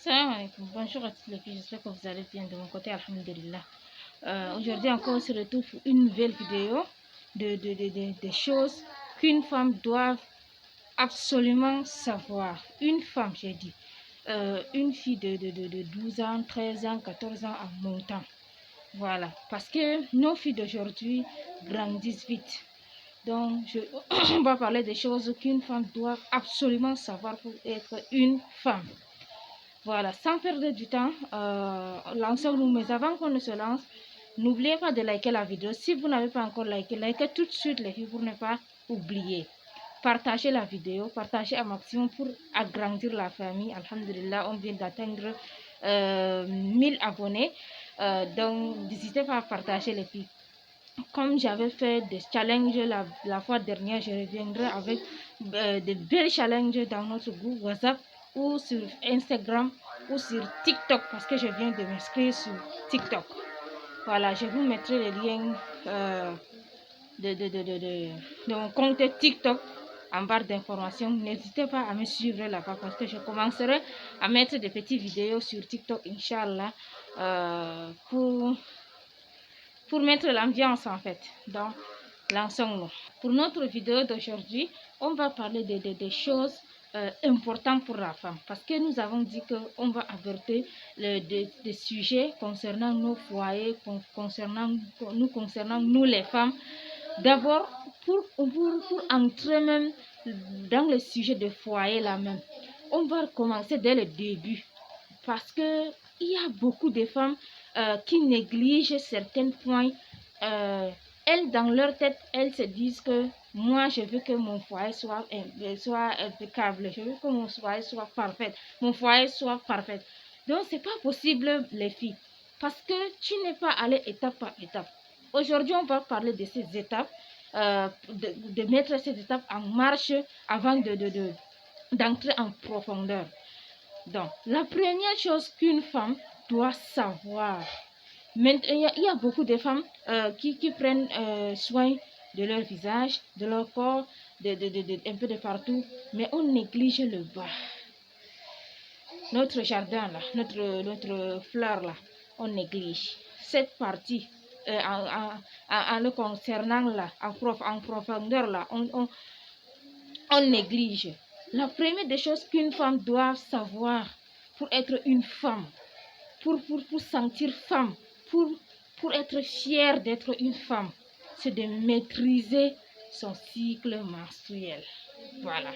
Salam alaikum, bonjour à toutes les filles, j'espère que vous allez bien de mon côté, alhamdulillah. Aujourd'hui encore on se retrouve pour une nouvelle vidéo des choses qu'une femme doit absolument savoir. Une femme, j'ai dit, une fille de 12 ans, 13 ans, 14 ans en montant. Voilà, parce que nos filles d'aujourd'hui grandissent vite. Donc, on va parler des choses qu'une femme doit absolument savoir pour être une femme. Voilà, sans perdre du temps, lançons-nous. Mais avant qu'on ne se lance, n'oubliez pas de liker la vidéo. Si vous n'avez pas encore liké, likez tout de suite les filles pour ne pas oublier. Partagez la vidéo, partagez un maximum pour agrandir la famille. Alhamdulillah, on vient d'atteindre 1000 abonnés. Donc, n'hésitez pas à partager les filles. Comme j'avais fait des challenges la fois dernière, je reviendrai avec de belles challenges dans notre groupe WhatsApp ou sur Instagram ou sur TikTok parce que je viens de m'inscrire sur TikTok. Voilà, je vous mettrai les liens de mon compte TikTok en barre d'informations. N'hésitez pas à me suivre là-bas parce que je commencerai à mettre des petites vidéos sur TikTok, Inch'Allah, pour mettre l'ambiance en fait. Donc, lançons-nous. Pour notre vidéo d'aujourd'hui, on va parler des choses importantes pour la femme. Parce que nous avons dit qu'on va aborder des sujets concernant nos foyers, concernant nous les femmes. D'abord, pour entrer même dans le sujet de foyer là même, on va commencer dès le début. Parce qu'il y a beaucoup de femmes qui négligent certains points. Elles, dans leur tête, elles se disent que moi, je veux que mon foyer soit impeccable. Je veux que mon foyer soit parfait. Mon foyer soit parfait. Donc, ce n'est pas possible, les filles. Parce que tu n'es pas allé étape par étape. Aujourd'hui, on va parler de ces étapes, de mettre ces étapes en marche avant d'entrer en profondeur. Donc, la première chose qu'une femme doit savoir, il y a beaucoup de femmes qui prennent soin de leur visage, de leur corps, un peu de partout, mais on néglige le bas. Notre jardin, là, notre fleur, là, on néglige. Cette partie, en le concernant, là, en profondeur, là, on néglige. La première des choses qu'une femme doit savoir pour être une femme, pour sentir femme, pour être fière d'être une femme, c'est de maîtriser son cycle menstruel. Voilà.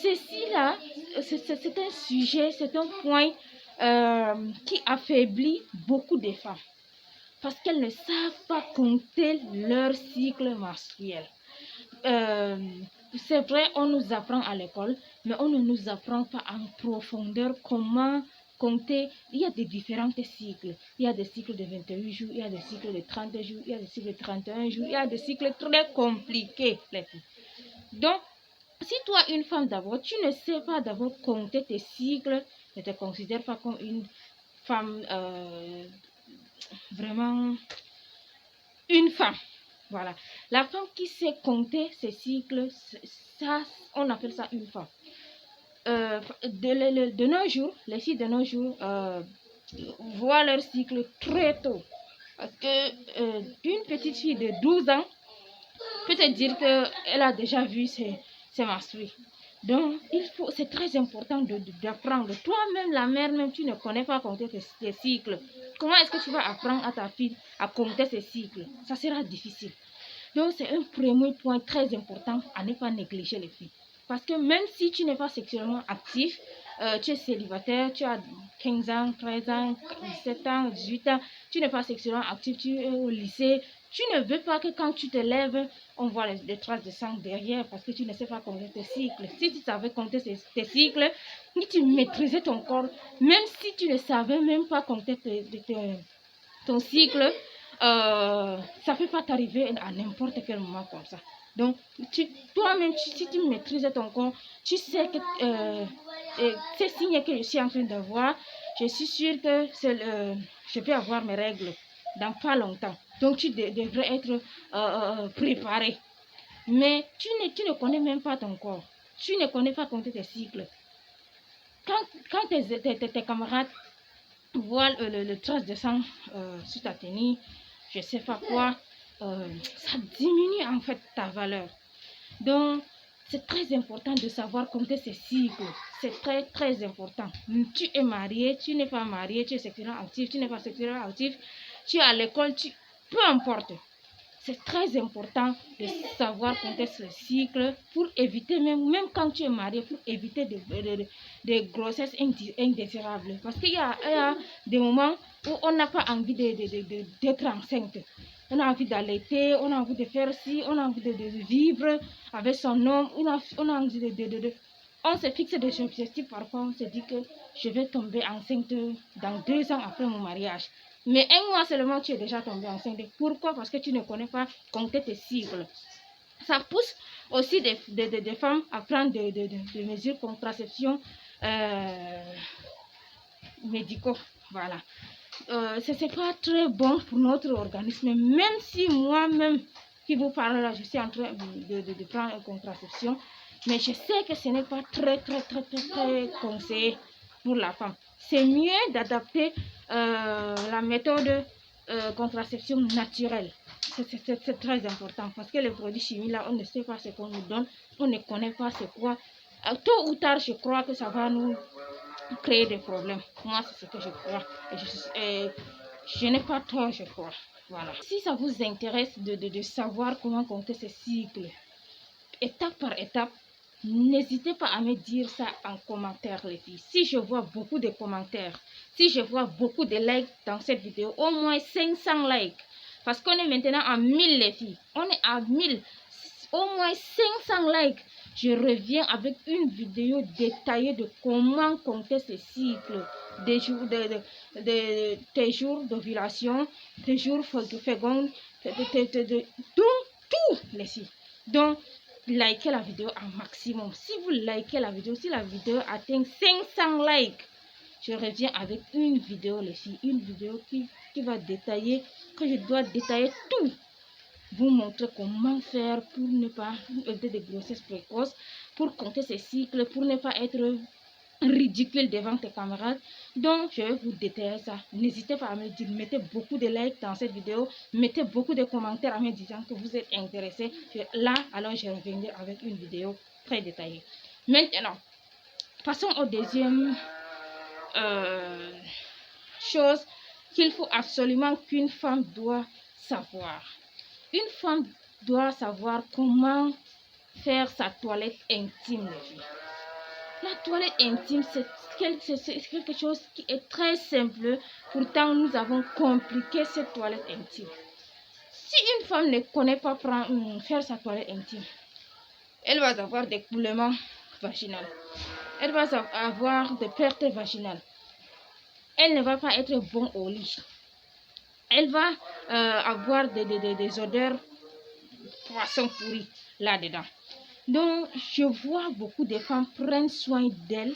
Ceci-là, c'est un sujet, c'est un point qui affaiblit beaucoup de femmes parce qu'elles ne savent pas compter leur cycle menstruel. C'est vrai, on nous apprend à l'école, mais on ne nous apprend pas en profondeur comment compter. Il y a des différents cycles. Il y a des cycles de 28 jours, il y a des cycles de 30 jours, il y a des cycles de 31 jours, il y a des cycles très compliqués, les filles. Donc, si toi, une femme d'abord, tu ne sais pas d'abord compter tes cycles, ne te considère pas comme une femme vraiment une femme. Voilà. La femme qui sait compter ses cycles, ça, on appelle ça une femme. De nos jours, les filles de nos jours voient leur cycle très tôt. Parce que une petite fille de 12 ans peut te dire qu'elle a déjà vu ses menstrues. Donc, c'est très important d'apprendre. Toi-même, la mère, même, tu ne connais pas compter tes cycles. Comment est-ce que tu vas apprendre à ta fille à compter ses cycles? Ça sera difficile. Donc, c'est un premier point très important à ne pas négliger les filles. Parce que même si tu n'es pas sexuellement actif, tu es célibataire, tu as 15 ans, 13 ans, 17 ans, 18 ans, tu n'es pas sexuellement actif, tu es au lycée, tu ne veux pas que quand tu te lèves, on voit les traces de sang derrière parce que tu ne sais pas compter tes cycles. Si tu savais compter tes cycles, si tu maîtrisais ton corps, même si tu ne savais même pas compter ton cycle, ça ne peut pas t'arriver à n'importe quel moment comme ça. Donc, toi-même, si tu maîtrises ton corps, tu sais que ces signes que je suis en train d'avoir, je suis sûre que je vais avoir mes règles dans pas longtemps. Donc, tu devrais être préparé. Mais tu ne connais même pas ton corps. Tu ne connais pas compter tes cycles. quand tes camarades voient le trace de sang sur ta tenue, je sais pas quoi, ça diminue en fait ta valeur. Donc, c'est très important de savoir compter ces cycles. C'est très, très important. Tu es marié, tu n'es pas marié, tu es sexuellement actif, tu n'es pas sexuellement actif, tu es à l'école, peu importe. C'est très important de savoir compter ce cycle pour éviter, même quand tu es marié, pour éviter des grossesses indésirables. Parce qu'il y a des moments où on n'a pas envie d'être enceinte. On a envie d'allaiter, on a envie de faire ci, on a envie de vivre avec son homme, on a envie On se fixe des objectifs, parfois on se dit que je vais tomber enceinte dans 2 ans après mon mariage. Mais 1 mois seulement, tu es déjà tombée enceinte. Pourquoi? Parce que tu ne connais pas compter tes cycles. Ça pousse aussi des femmes à prendre des mesures de contraception médicaux. Voilà. Ce n'est pas très bon pour notre organisme. Même si moi-même qui vous parle là, je suis en train de prendre une contraception. Mais je sais que ce n'est pas très conseillé pour la femme. C'est mieux d'adapter la méthode contraception naturelle. C'est très important parce que les produits chimiques là, on ne sait pas ce qu'on nous donne, on ne connaît pas c'est quoi. Tôt ou tard, je crois que ça va nous créer des problèmes. Moi, c'est ce que je crois. Et je n'ai pas tort, je crois. Voilà. Si ça vous intéresse de savoir comment compter ces cycles, étape par étape, n'hésitez pas à me dire ça en commentaire, les filles. Si je vois beaucoup de commentaires, si je vois beaucoup de likes dans cette vidéo, au moins 500 likes, parce qu'on est maintenant à 1000, les filles. On est à 1000, au moins 500 likes. Je reviens avec une vidéo détaillée de comment compter ces cycles, des jours tes jours d'ovulation, tes jours fécondes, tout, les filles. Donc, likez la vidéo un maximum. Si vous likez la vidéo, si la vidéo atteint 500 likes, je reviens avec une vidéo, les filles, une vidéo qui va détailler, que je dois détailler tout. Vous montrer comment faire pour ne pas éviter des grossesses précoces, pour compter ces cycles, pour ne pas être ridicule devant tes camarades. Donc, je vais vous détailler ça. N'hésitez pas à me dire, mettez beaucoup de likes dans cette vidéo, mettez beaucoup de commentaires en me disant que vous êtes intéressés. Là, alors je reviendrai avec une vidéo très détaillée. Maintenant, passons au deuxième chose qu'il faut absolument qu'une femme doit savoir. Une femme doit savoir comment faire sa toilette intime, les filles. La toilette intime, c'est quelque chose qui est très simple. Pourtant, nous avons compliqué cette toilette intime. Si une femme ne connaît pas faire sa toilette intime, elle va avoir des coulements vaginaux. Elle va avoir des pertes vaginales. Elle ne va pas être bon au lit. Elle va avoir des odeurs poisson pourri là-dedans. Donc, je vois beaucoup de femmes prennent soin d'elles,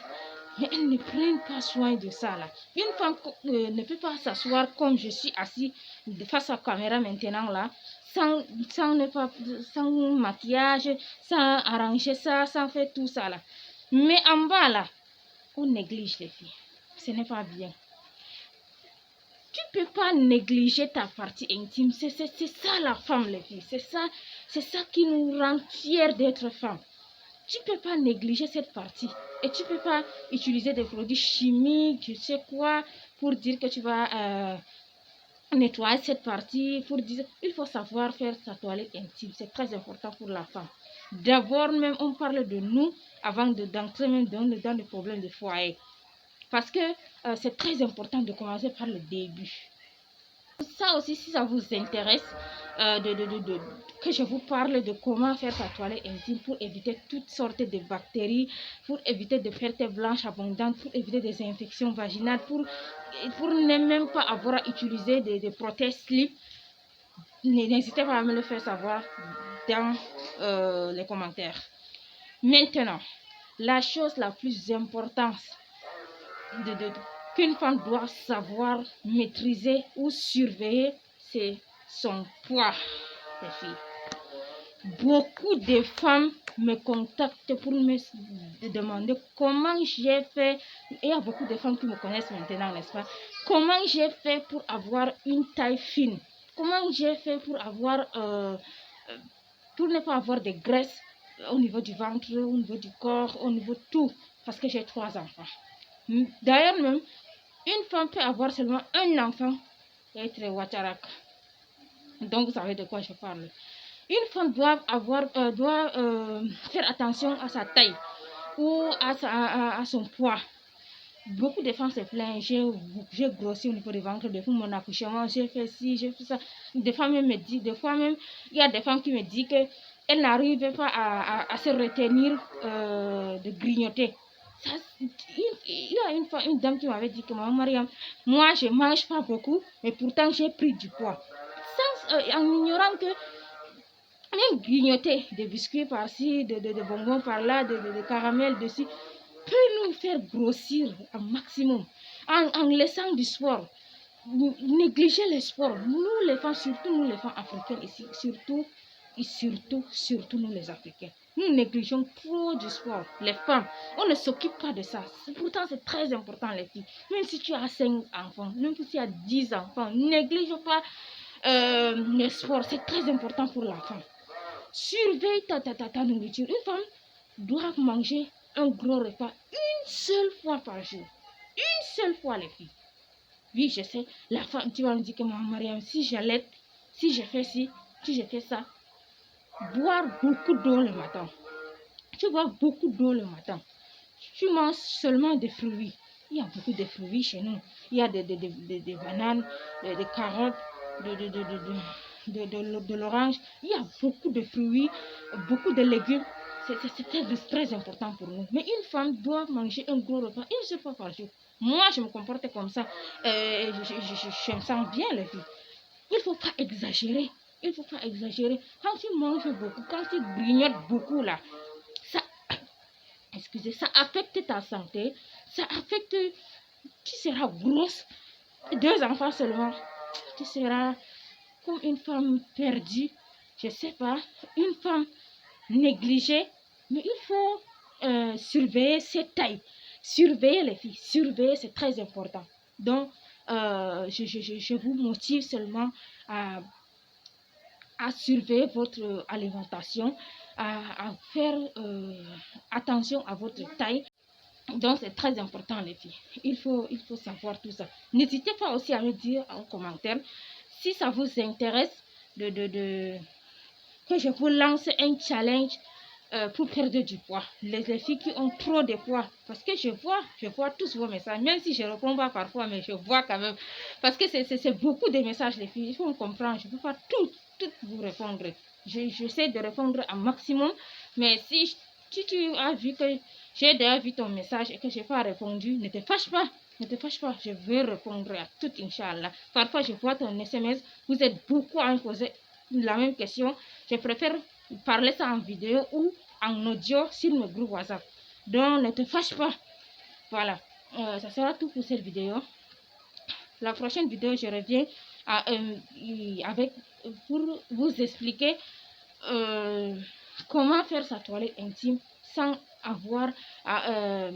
mais elles ne prennent pas soin de ça là. Une femme ne peut pas s'asseoir comme je suis assis face à la caméra maintenant là, sans maquillage, sans arranger ça, sans faire tout ça là. Mais en bas là, on néglige les filles. Ce n'est pas bien. Tu peux pas négliger ta partie intime. C'est ça la femme, les filles. C'est ça qui nous rend fiers d'être femmes. Tu peux pas négliger cette partie. Et tu peux pas utiliser des produits chimiques, je sais quoi, pour dire que tu vas nettoyer cette partie. Il faut savoir faire sa toilette intime. C'est très important pour la femme. D'abord même, on parle de nous avant d'entrer même dans les problèmes de foyer. Parce que c'est très important de commencer par le début. Ça aussi, si ça vous intéresse, que je vous parle de comment faire sa toilette intime pour éviter toutes sortes de bactéries, pour éviter de pertes blanches abondantes, pour éviter des infections vaginales, pour ne même pas avoir à utiliser des prothèses slip, n'hésitez pas à me le faire savoir dans les commentaires. Maintenant, la chose la plus importante qu'une femme doit savoir maîtriser ou surveiller, c'est son poids, les filles. beaucoup de femmes me contactent pour me demander comment j'ai fait. Il y a beaucoup de femmes qui me connaissent maintenant, n'est-ce pas? Comment j'ai fait pour avoir une taille fine? Comment j'ai fait pour avoir, pour ne pas avoir de graisse au niveau du ventre, au niveau du corps, au niveau de tout, parce que j'ai 3 enfants. D'ailleurs même, une femme peut avoir seulement un enfant et être Wacharak. Donc vous savez de quoi je parle. Une femme doit faire attention à sa taille ou à son poids. Beaucoup de femmes se plaignent, j'ai grossi au niveau du ventre depuis mon accouchement, j'ai fait ci, j'ai fait ça. Des fois même, il y a des femmes qui me disent qu'elles n'arrivent pas à se retenir de grignoter. Ça, il y a une dame qui m'avait dit que maman Mariam, moi je ne mange pas beaucoup, mais pourtant j'ai pris du poids. En ignorant que même grignoter des biscuits par-ci, de bonbons par-là, de caramel dessus, peut nous faire grossir un maximum en laissant du sport. Négliger le sport. Nous les femmes, surtout nous les femmes africaines ici, surtout nous les Africains. Nous négligeons trop du sport. Les femmes, on ne s'occupe pas de ça. Pourtant, c'est très important les filles. Même si tu as 5 enfants, même si tu as 10 enfants, néglige pas le sport. C'est très important pour la femme. Surveille ta nourriture. Une femme doit manger un gros repas une seule fois par jour. Une seule fois, les filles. Oui, je sais, la femme, tu vas me dire que maman Mariam, si j'allais, si je fais ci, si je fais ça, boire beaucoup d'eau le matin. Tu bois beaucoup d'eau le matin. Tu manges seulement des fruits. Il y a beaucoup de fruits chez nous. Il y a des bananes, des carottes, de l'orange. Il y a beaucoup de fruits, beaucoup de légumes. C'est très important pour nous. Mais une femme doit manger un gros repas une seule fois par jour. Moi, je me comporte comme ça. Je me sens bien, les filles. Il ne faut pas exagérer. Il ne faut pas exagérer. Quand tu manges beaucoup, quand tu grignotes beaucoup, là, ça affecte ta santé. Ça affecte... Tu seras grosse. 2 enfants seulement. Tu seras comme une femme perdue. Je ne sais pas. Une femme négligée. Mais il faut surveiller cette taille. Surveiller les filles. Surveiller, c'est très important. Donc, je vous motive seulement à surveiller votre alimentation, à faire attention à votre taille. Donc, c'est très important, les filles. Il faut savoir tout ça. N'hésitez pas aussi à me dire en commentaire si ça vous intéresse que je vous lance un challenge pour perdre du poids. Les filles qui ont trop de poids. Parce que je vois tous vos messages. Même si je ne réponds pas parfois, mais je vois quand même. Parce que c'est beaucoup de messages, les filles. Il faut me comprendre. Je ne peux pas tout vous répondre. J'essaie de répondre un maximum. Mais si tu as vu que j'ai déjà vu ton message et que je n'ai pas répondu, ne te fâche pas. Ne te fâche pas, je vais répondre à tout, Inch'Allah. Parfois, je vois ton SMS. Vous êtes beaucoup à me poser la même question. Je préfère parler ça en vidéo ou en audio sur mes groupes WhatsApp. Donc, ne te fâche pas. Voilà. Ça sera tout pour cette vidéo. La prochaine vidéo, je reviens pour vous expliquer comment faire sa toilette intime sans avoir à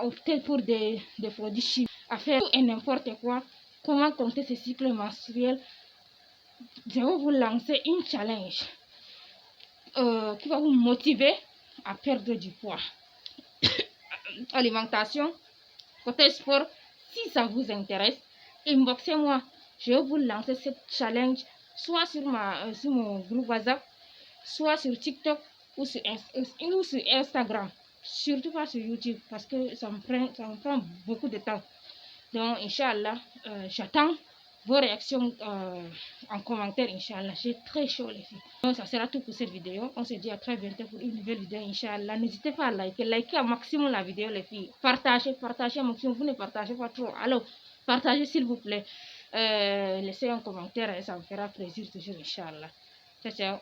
opter pour des produits chimiques, à faire tout et n'importe quoi. Comment compter ses cycles menstruels. Je vais vous lancer une challenge qui va vous motiver à perdre du poids. Alimentation, côté sport, si ça vous intéresse, inboxez-moi. Je vais vous lancer cette challenge soit sur mon groupe WhatsApp, soit sur TikTok ou sur Instagram. Surtout pas sur YouTube parce que ça me prend beaucoup de temps. Donc, Inch'Allah, j'attends vos réactions en commentaire, Inch'Allah. J'ai très chaud, les filles. Donc, ça sera tout pour cette vidéo. On se dit à très bientôt pour une nouvelle vidéo, Inch'Allah. N'hésitez pas à liker. Likez au maximum la vidéo, les filles. Partagez au maximum. Vous ne partagez pas trop. Alors, partagez, s'il vous plaît. Laissez un commentaire et ça me fera plaisir toujours, Inch'Allah. Ciao, ciao.